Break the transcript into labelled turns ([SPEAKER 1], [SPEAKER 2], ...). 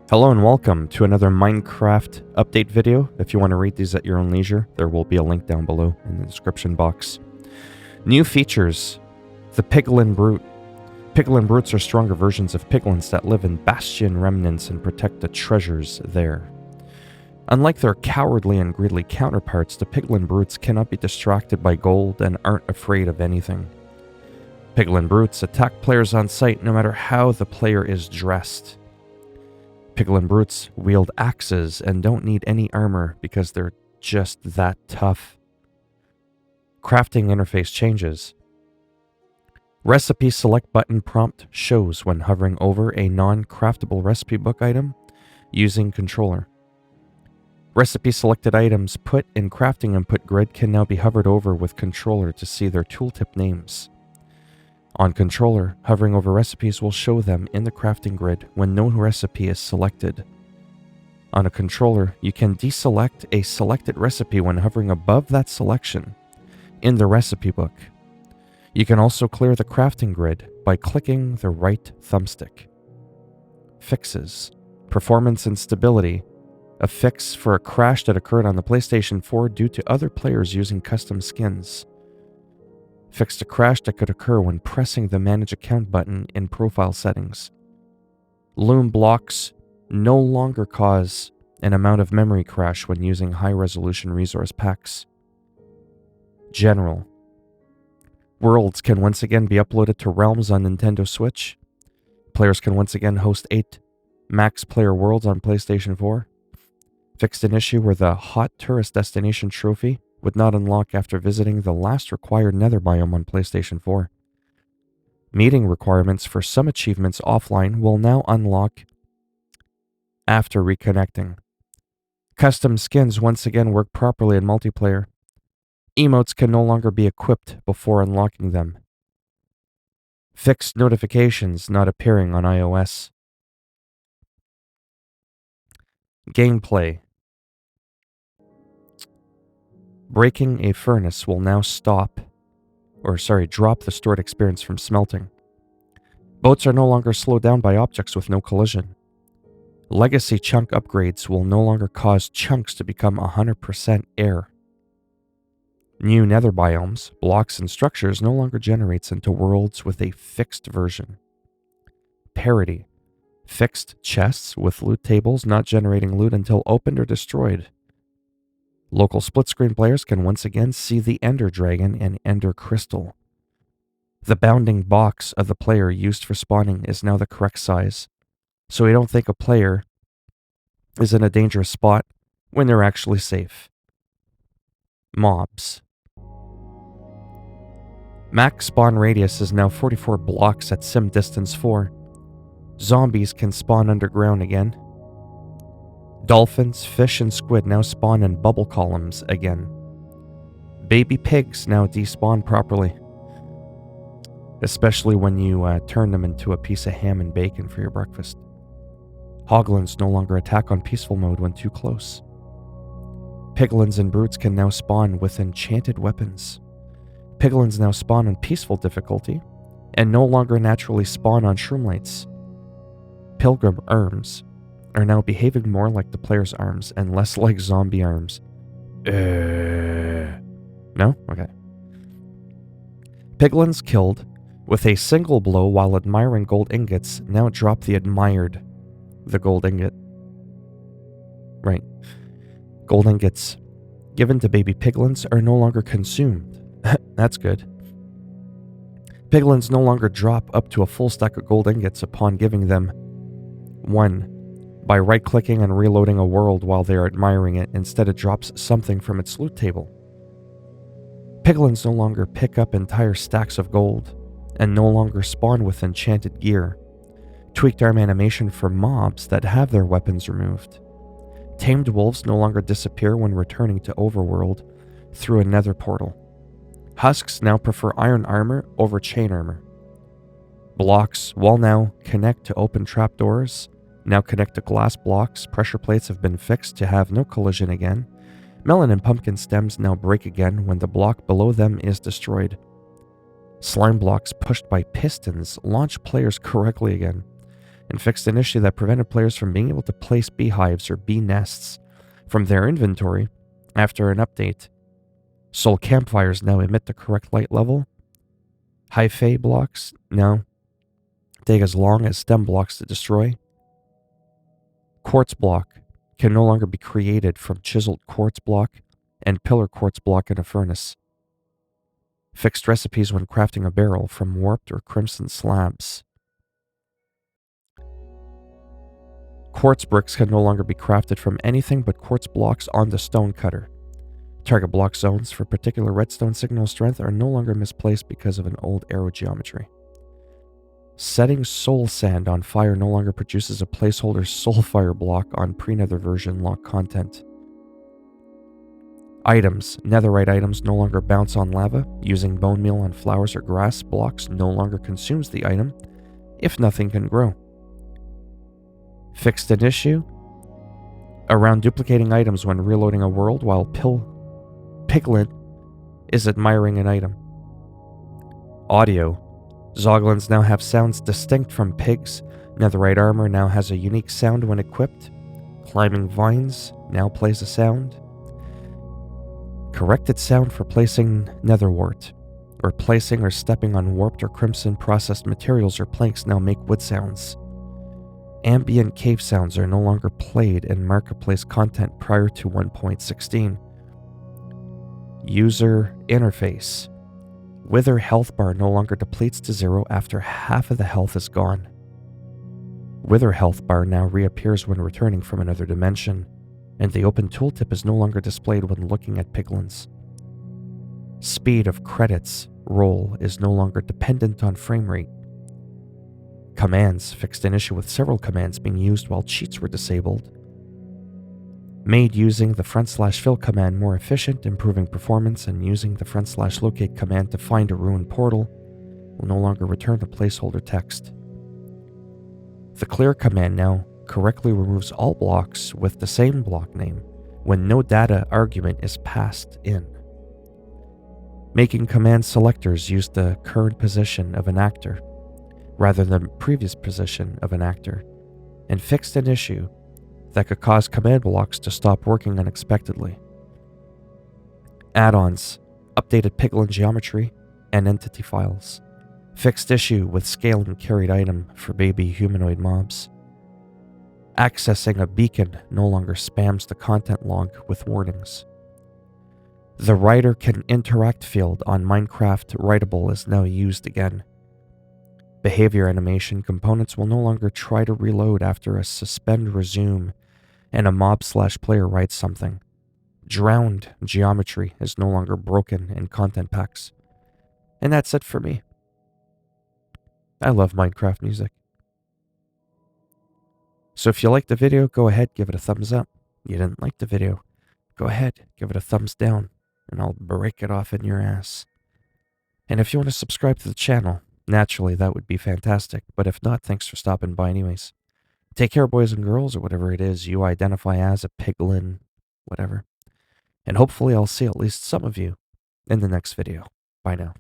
[SPEAKER 1] Hello and welcome to another Minecraft update video. If you want to read these at your own leisure, there will be a link down below in the description box. New features. The Piglin Brute. Piglin Brutes are stronger versions of piglins that live in bastion remnants and protect the treasures there. Unlike their cowardly and greedy counterparts, the Piglin Brutes cannot be distracted by gold and aren't afraid of anything. Piglin Brutes attack players on sight no matter how the player is dressed. Piglin Brutes wield axes and don't need any armor because they're just that tough. Crafting interface changes. Recipe select button prompt shows when hovering over a non-craftable recipe book item using controller. Recipe selected items put in crafting input grid can now be hovered over with controller to see their tooltip names. On controller, hovering over recipes will show them in the crafting grid when no recipe is selected. On a controller, you can deselect a selected recipe when hovering above that selection in the recipe book. You can also clear the crafting grid by clicking the right thumbstick. Fixes. Performance and stability. A fix for a crash that occurred on the PlayStation 4 due to other players using custom skins. Fixed a crash that could occur when pressing the Manage Account button in profile settings. Loom blocks no longer cause an amount of memory crash when using high-resolution resource packs. General. Worlds can once again be uploaded to Realms on Nintendo Switch. Players can once again host 8 max player worlds on PlayStation 4. Fixed an issue where the Hot Tourist Destination trophy would not unlock after visiting the last required nether biome on PlayStation 4. Meeting requirements for some achievements offline will now unlock after reconnecting. Custom skins once again work properly in multiplayer. Emotes can no longer be equipped before unlocking them. Fixed notifications not appearing on iOS. Gameplay. Breaking a furnace will now drop the stored experience from smelting. Boats are no longer slowed down by objects with no collision. Legacy chunk upgrades will no longer cause chunks to become 100% air. New nether biomes, blocks, and structures no longer generates into worlds with a fixed version. Parity. Fixed chests with loot tables not generating loot until opened or destroyed. Local split-screen players can once again see the Ender Dragon and Ender Crystal. The bounding box of the player used for spawning is now the correct size, so we don't think a player is in a dangerous spot when they're actually safe. Mobs. Max spawn radius is now 44 blocks at sim distance 4. Zombies can spawn underground again. Dolphins, fish, and squid now spawn in bubble columns again. Baby pigs now despawn properly, especially when you turn them into a piece of ham and bacon for your breakfast. Hoglins no longer attack on peaceful mode when too close. Piglins and brutes can now spawn with enchanted weapons. Piglins now spawn on peaceful difficulty and no longer naturally spawn on shroomlights. Pilgrim arms are now behaving more like the player's arms and less like zombie arms. No? Okay. Piglins killed with a single blow while admiring gold ingots now drop the gold ingot. Right. Gold ingots given to baby piglins are no longer consumed. That's good. Piglins no longer drop up to a full stack of gold ingots upon giving them 1. By right-clicking and reloading a world while they are admiring it. Instead, it drops something from its loot table. Piglins no longer pick up entire stacks of gold, and no longer spawn with enchanted gear. Tweaked arm animation for mobs that have their weapons removed. Tamed wolves no longer disappear when returning to Overworld through a nether portal. Husks now prefer iron armor over chain armor. Blocks will now connect to open trapdoors. Now connect to glass blocks. Pressure plates have been fixed to have no collision again. Melon and pumpkin stems now break again when the block below them is destroyed. Slime blocks pushed by pistons launch players correctly again. and fixed an issue that prevented players from being able to place beehives or bee nests from their inventory after an update. Soul campfires now emit the correct light level. Hyphae blocks now take as long as stem blocks to destroy. Quartz block can no longer be created from chiseled quartz block and pillar quartz block in a furnace. Fixed recipes when crafting a barrel from warped or crimson slabs. Quartz bricks can no longer be crafted from anything but quartz blocks on the stone cutter. Target block zones for particular redstone signal strength are no longer misplaced because of an old arrow geometry. Setting soul sand on fire no longer produces a placeholder soul fire block on pre-nether version lock content. Items. Netherite items no longer bounce on lava. Using bone meal on flowers or grass blocks no longer consumes the item if nothing can grow. Fixed an issue around duplicating items when reloading a world while Piglin is admiring an item. Audio. Zoglins now have sounds distinct from pigs. Netherite armor now has a unique sound when equipped. Climbing vines now plays a sound. Corrected sound for placing netherwort, or placing or stepping on warped or crimson processed materials or planks now make wood sounds. Ambient cave sounds are no longer played in marketplace content prior to 1.16. User interface. Wither health bar no longer depletes to 0 after half of the health is gone. Wither health bar now reappears when returning from another dimension, and the open tooltip is no longer displayed when looking at piglins. Speed of credits roll is no longer dependent on frame rate. Commands fixed an issue with several commands being used while cheats were disabled. Made using the /fill command more efficient, improving performance, and using the /locate command to find a ruined portal will no longer return a placeholder text. The clear command now correctly removes all blocks with the same block name when no data argument is passed in. Making command selectors use the current position of an actor rather than previous position of an actor, and fixed an issue that could cause command blocks to stop working unexpectedly. Add-ons, updated piglin geometry, and entity files. Fixed issue with scaling carried item for baby humanoid mobs. Accessing a beacon no longer spams the content log with warnings. The writer can interact field on Minecraft writable is now used again. Behavior animation components will no longer try to reload after a suspend resume and a mob/player writes something. Drowned geometry is no longer broken in content packs. And that's it for me. I love Minecraft music. So if you liked the video, go ahead, give it a thumbs up. You didn't like the video, go ahead, give it a thumbs down, and I'll break it off in your ass. And if you want to subscribe to the channel, naturally that would be fantastic, but if not, thanks for stopping by anyways. Take care, boys and girls, or whatever it is you identify as, a piglin, whatever. And hopefully I'll see at least some of you in the next video. Bye now.